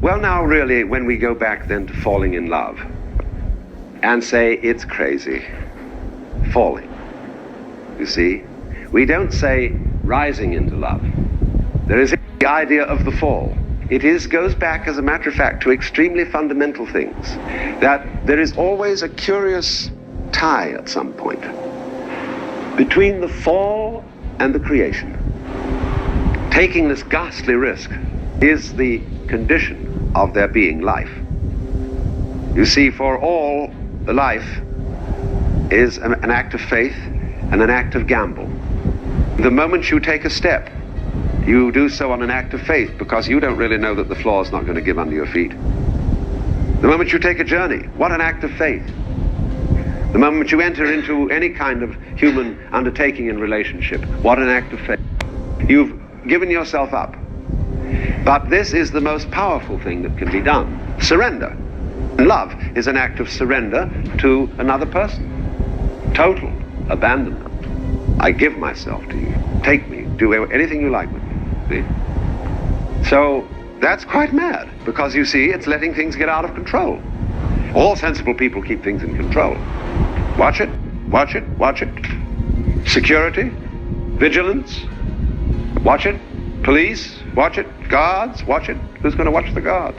Well, now really, when we go back then to falling in love and say it's crazy, falling, you see, we don't say rising into love. There is the idea of the fall. It goes back, as a matter of fact, to extremely fundamental things, that there is always a curious tie at some point between the fall and the creation. Taking this ghastly risk is the condition of there being life. You see, for all, the life is an act of faith and an act of gamble. The moment you take a step, you do so on an act of faith, because you don't really know that the floor is not going to give under your feet. The moment you take a journey, what an act of faith. The moment you enter into any kind of human undertaking in relationship, what an act of faith. You've given yourself up. But this is the most powerful thing that can be done. Surrender. Love is an act of surrender to another person. Total abandonment. I give myself to you. Take me. Do anything you like with me. See? So that's quite mad, because you see, it's letting things get out of control. All sensible people keep things in control. Watch it, watch it, watch it. Security, vigilance, watch it. Police, watch it. Guards, watch it. Who's going to watch the guards?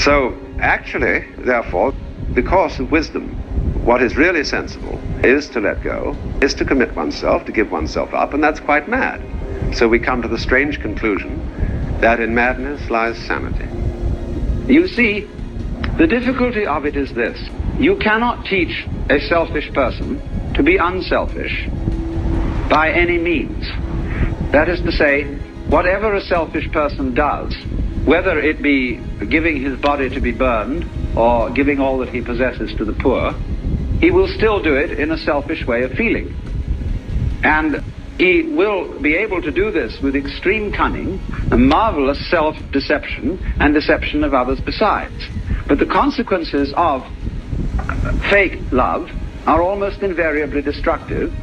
So actually, therefore, the course of wisdom, what is really sensible is to let go, is to commit oneself, to give oneself up, and that's quite mad. So we come to the strange conclusion that in madness lies sanity. You see, the difficulty of it is this. You cannot teach a selfish person to be unselfish by any means. That is to say, whatever a selfish person does, whether it be giving his body to be burned or giving all that he possesses to the poor, he will still do it in a selfish way of feeling. And he will be able to do this with extreme cunning, a marvelous self-deception, and deception of others besides. But the consequences of fake love are almost invariably destructive,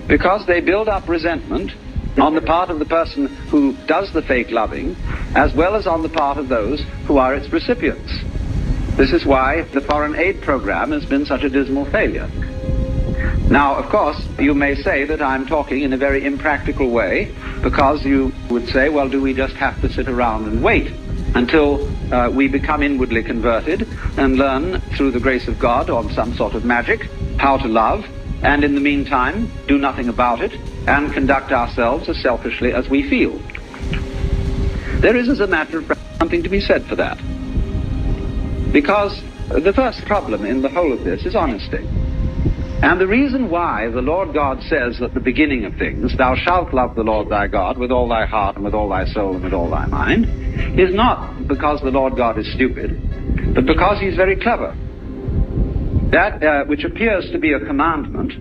because they build up resentment on the part of the person who does the fake loving, as well as on the part of those who are its recipients. This is why the foreign aid program has been such a dismal failure. Now, of course, you may say that I'm talking in a very impractical way, because you would say, well, do we just have to sit around and wait until we become inwardly converted and learn through the grace of God, or some sort of magic, how to love, and in the meantime do nothing about it and conduct ourselves as selfishly as we feel? There is, as a matter of fact, something to be said for that. Because the first problem in the whole of this is honesty. And the reason why the Lord God says at the beginning of things, thou shalt love the Lord thy God with all thy heart and with all thy soul and with all thy mind, is not because the Lord God is stupid, but because he's very clever. That which appears to be a commandment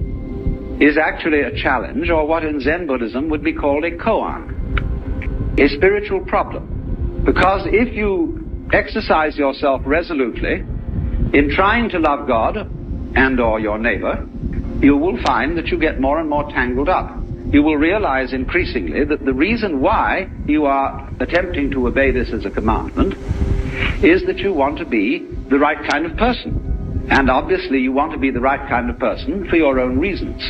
is actually a challenge, or what in Zen Buddhism would be called a koan, a spiritual problem. Because if you exercise yourself resolutely in trying to love God and or your neighbor, you will find that you get more and more tangled up. You will realize increasingly that the reason why you are attempting to obey this as a commandment is that you want to be the right kind of person. And obviously you want to be the right kind of person for your own reasons.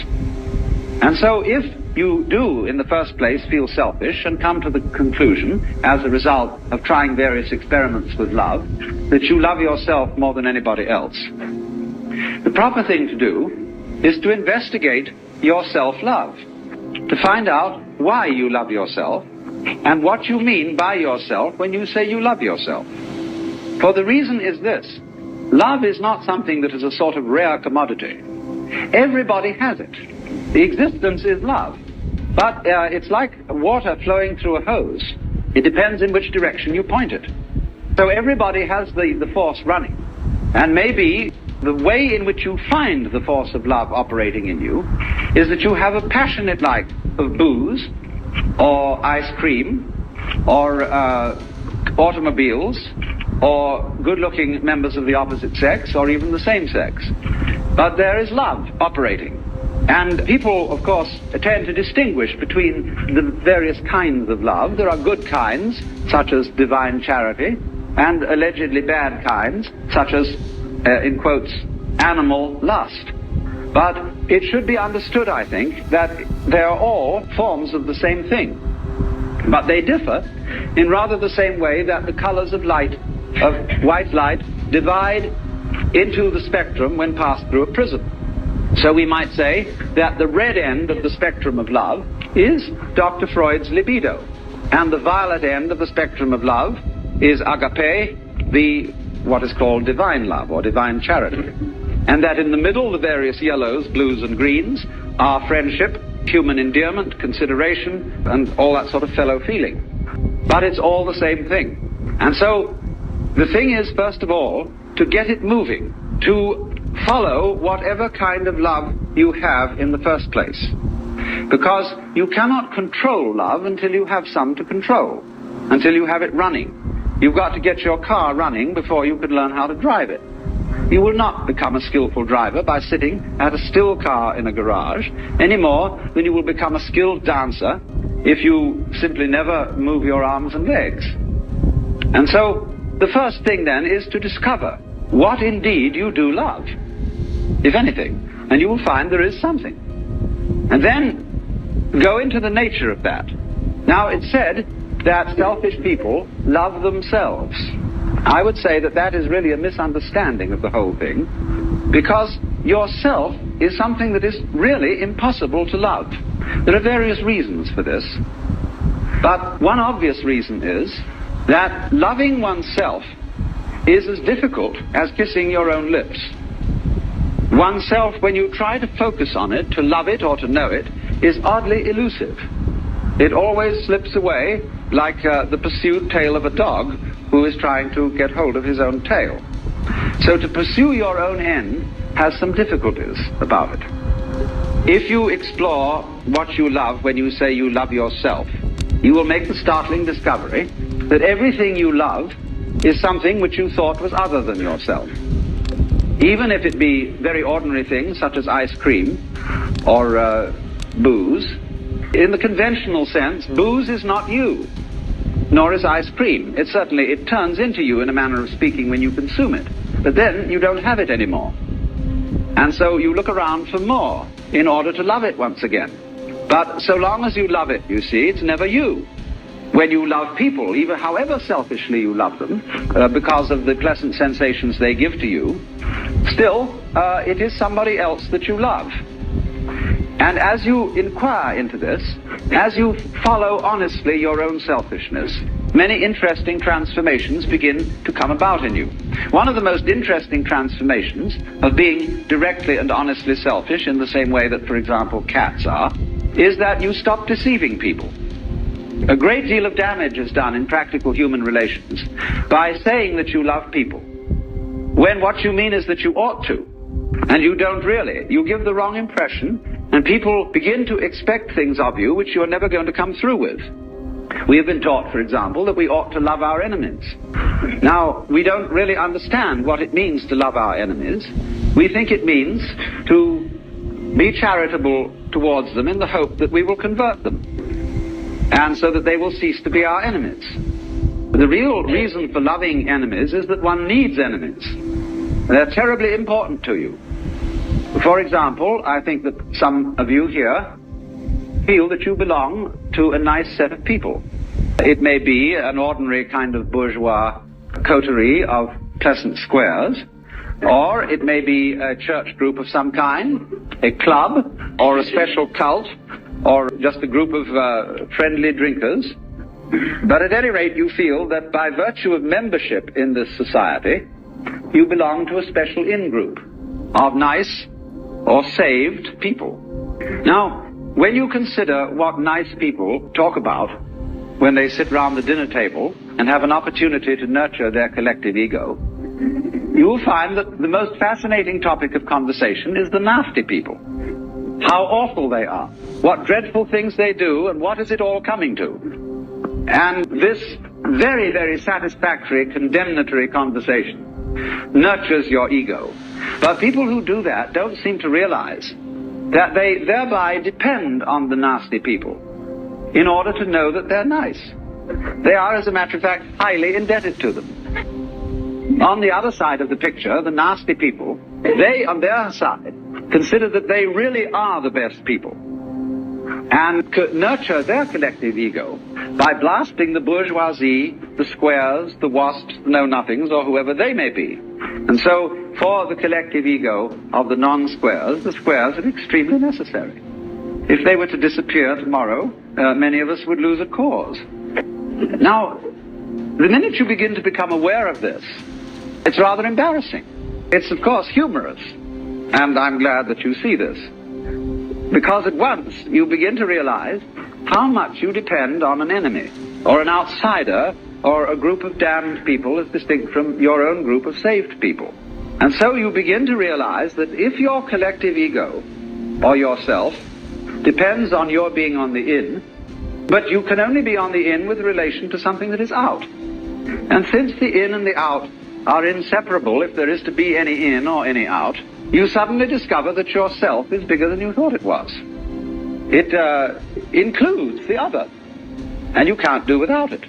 And so if you do, in the first place, feel selfish and come to the conclusion, as a result of trying various experiments with love, that you love yourself more than anybody else, the proper thing to do is to investigate your self-love, to find out why you love yourself and what you mean by yourself when you say you love yourself. For the reason is this: love is not something that is a sort of rare commodity. Everybody has it. The existence is love. But it's like water flowing through a hose. It depends in which direction you point it. So everybody has the force running. And maybe the way in which you find the force of love operating in you is that you have a passionate like of booze, or ice cream, or automobiles, or good-looking members of the opposite sex, or even the same sex. But there is love operating. And people, of course, tend to distinguish between the various kinds of love. There are good kinds, such as divine charity, and allegedly bad kinds, such as, in quotes, animal lust. But it should be understood, I think, that they are all forms of the same thing. But they differ in rather the same way that the colors of light, of white light, divide into the spectrum when passed through a prism. So we might say that the red end of the spectrum of love is Dr. Freud's libido, and the violet end of the spectrum of love is agape, what is called divine love or divine charity. And that in the middle, the various yellows, blues and greens are friendship, human endearment, consideration, and all that sort of fellow feeling. But it's all the same thing. And so the thing is, first of all, to get it moving, to follow whatever kind of love you have in the first place. Because you cannot control love until you have some to control, until you have it running. You've got to get your car running before you can learn how to drive it. You will not become a skillful driver by sitting at a still car in a garage any more than you will become a skilled dancer if you simply never move your arms and legs. And so the first thing then is to discover what indeed you do love, if anything, and you will find there is something. And then go into the nature of that. Now, it's said that selfish people love themselves. I would say that that is really a misunderstanding of the whole thing, because yourself is something that is really impossible to love. There are various reasons for this, but one obvious reason is that loving oneself is as difficult as kissing your own lips. Oneself, when you try to focus on it, to love it or to know it, is oddly elusive. It always slips away like the pursued tail of a dog who is trying to get hold of his own tail. So to pursue your own end has some difficulties about it. If you explore what you love when you say you love yourself, you will make the startling discovery that everything you love is something which you thought was other than yourself. Even if it be very ordinary things such as ice cream or booze, in the conventional sense, booze is not you, nor is ice cream. It turns into you in a manner of speaking when you consume it, but then you don't have it anymore. And so you look around for more in order to love it once again. But so long as you love it, you see, it's never you. When you love people, even however selfishly you love them, because of the pleasant sensations they give to you, still, it is somebody else that you love. And as you inquire into this, as you follow honestly your own selfishness, many interesting transformations begin to come about in you. One of the most interesting transformations of being directly and honestly selfish, in the same way that, for example, cats are, is that you stop deceiving people. A great deal of damage is done in practical human relations by saying that you love people, when what you mean is that you ought to, and you don't really. You give the wrong impression, and people begin to expect things of you which you're never going to come through with. We have been taught, for example, that we ought to love our enemies. Now, we don't really understand what it means to love our enemies. We think it means to be charitable towards them in the hope that we will convert them, and so that they will cease to be our enemies. The real reason for loving enemies is that one needs enemies. They're terribly important to you. For example, I think that some of you here feel that you belong to a nice set of people. It may be an ordinary kind of bourgeois coterie of pleasant squares, or it may be a church group of some kind, a club, or a special cult, or just a group of friendly drinkers. But at any rate, you feel that by virtue of membership in this society, you belong to a special in-group of nice or saved people. Now, when you consider what nice people talk about when they sit round the dinner table and have an opportunity to nurture their collective ego, you will find that the most fascinating topic of conversation is the nasty people. How awful they are, what dreadful things they do, and what is it all coming to. And this very, very satisfactory, condemnatory conversation nurtures your ego. But people who do that don't seem to realize that they thereby depend on the nasty people in order to know that they're nice. They are, as a matter of fact, highly indebted to them. On the other side of the picture, the nasty people, they, on their side, consider that they really are the best people and nurture their collective ego by blasting the bourgeoisie, the squares, the wasps, the know-nothings, or whoever they may be. And so, for the collective ego of the non-squares, the squares are extremely necessary. If they were to disappear tomorrow, many of us would lose a cause. Now, the minute you begin to become aware of this, it's rather embarrassing. It's, of course, humorous, and I'm glad that you see this, because at once you begin to realize how much you depend on an enemy, or an outsider, or a group of damned people as distinct from your own group of saved people. And so you begin to realize that if your collective ego, or yourself, depends on your being on the in, but you can only be on the in with relation to something that is out. And since the in and the out are inseparable if there is to be any in or any out, you suddenly discover that yourself is bigger than you thought it was. It includes the other, and you can't do without it.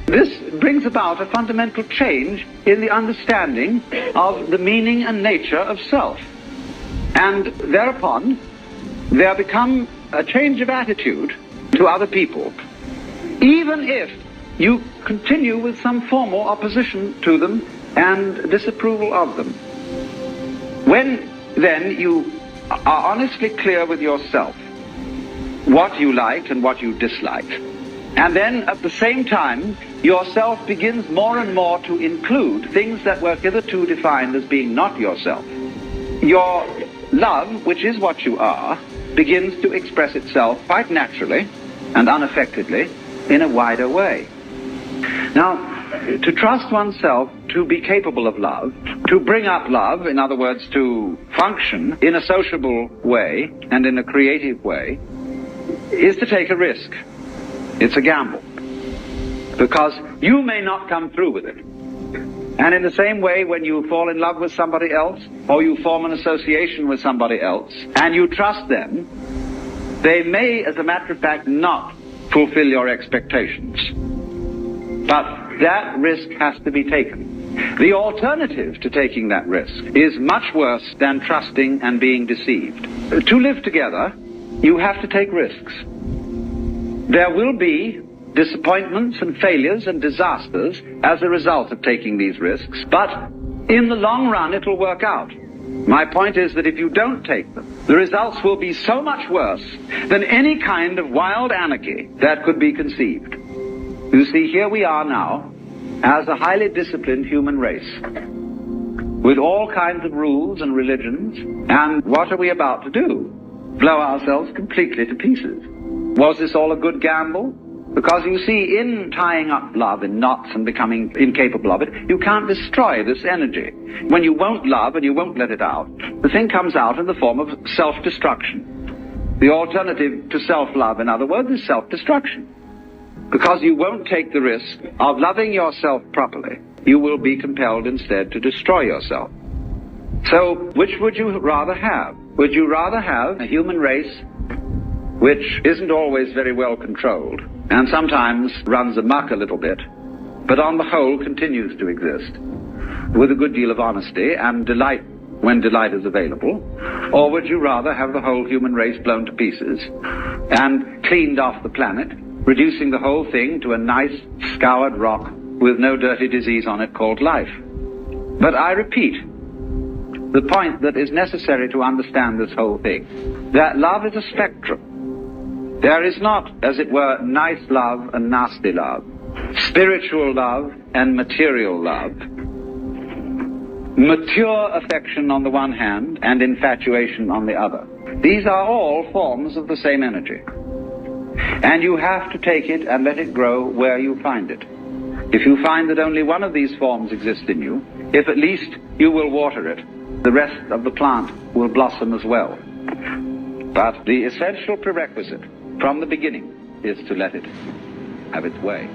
This brings about a fundamental change in the understanding of the meaning and nature of self. And thereupon, there become a change of attitude to other people, even if you continue with some formal opposition to them and disapproval of them. When, then, you are honestly clear with yourself what you liked and what you disliked, and then, at the same time, yourself begins more and more to include things that were hitherto defined as being not yourself, your love, which is what you are, begins to express itself quite naturally and unaffectedly in a wider way. Now, to trust oneself to be capable of love, to bring up love, in other words, to function in a sociable way and in a creative way, is to take a risk. It's a gamble. Because you may not come through with it. And in the same way, when you fall in love with somebody else, or you form an association with somebody else, and you trust them, they may, as a matter of fact, not fulfill your expectations. But that risk has to be taken. The alternative to taking that risk is much worse than trusting and being deceived. To live together, you have to take risks. There will be disappointments and failures and disasters as a result of taking these risks, but in the long run it will work out. My point is that if you don't take them, the results will be so much worse than any kind of wild anarchy that could be conceived. You see, here we are now as a highly disciplined human race with all kinds of rules and religions, and what are we about to do? Blow ourselves completely to pieces. Was this all a good gamble? Because you see, in tying up love in knots and becoming incapable of it, you can't destroy this energy. When you won't love and you won't let it out, the thing comes out in the form of self-destruction. The alternative to self-love, in other words, is self-destruction. Because you won't take the risk of loving yourself properly, you will be compelled instead to destroy yourself. So, which would you rather have? Would you rather have a human race which isn't always very well controlled, and sometimes runs amok a little bit, but on the whole continues to exist, with a good deal of honesty and delight when delight is available? Or would you rather have the whole human race blown to pieces and cleaned off the planet, reducing the whole thing to a nice scoured rock with no dirty disease on it called life? But I repeat the point that is necessary to understand this whole thing, that love is a spectrum. There is not, as it were, nice love and nasty love, spiritual love and material love, mature affection on the one hand and infatuation on the other. These are all forms of the same energy. And you have to take it and let it grow where you find it. If you find that only one of these forms exists in you, if at least you will water it, the rest of the plant will blossom as well. But the essential prerequisite from the beginning is to let it have its way.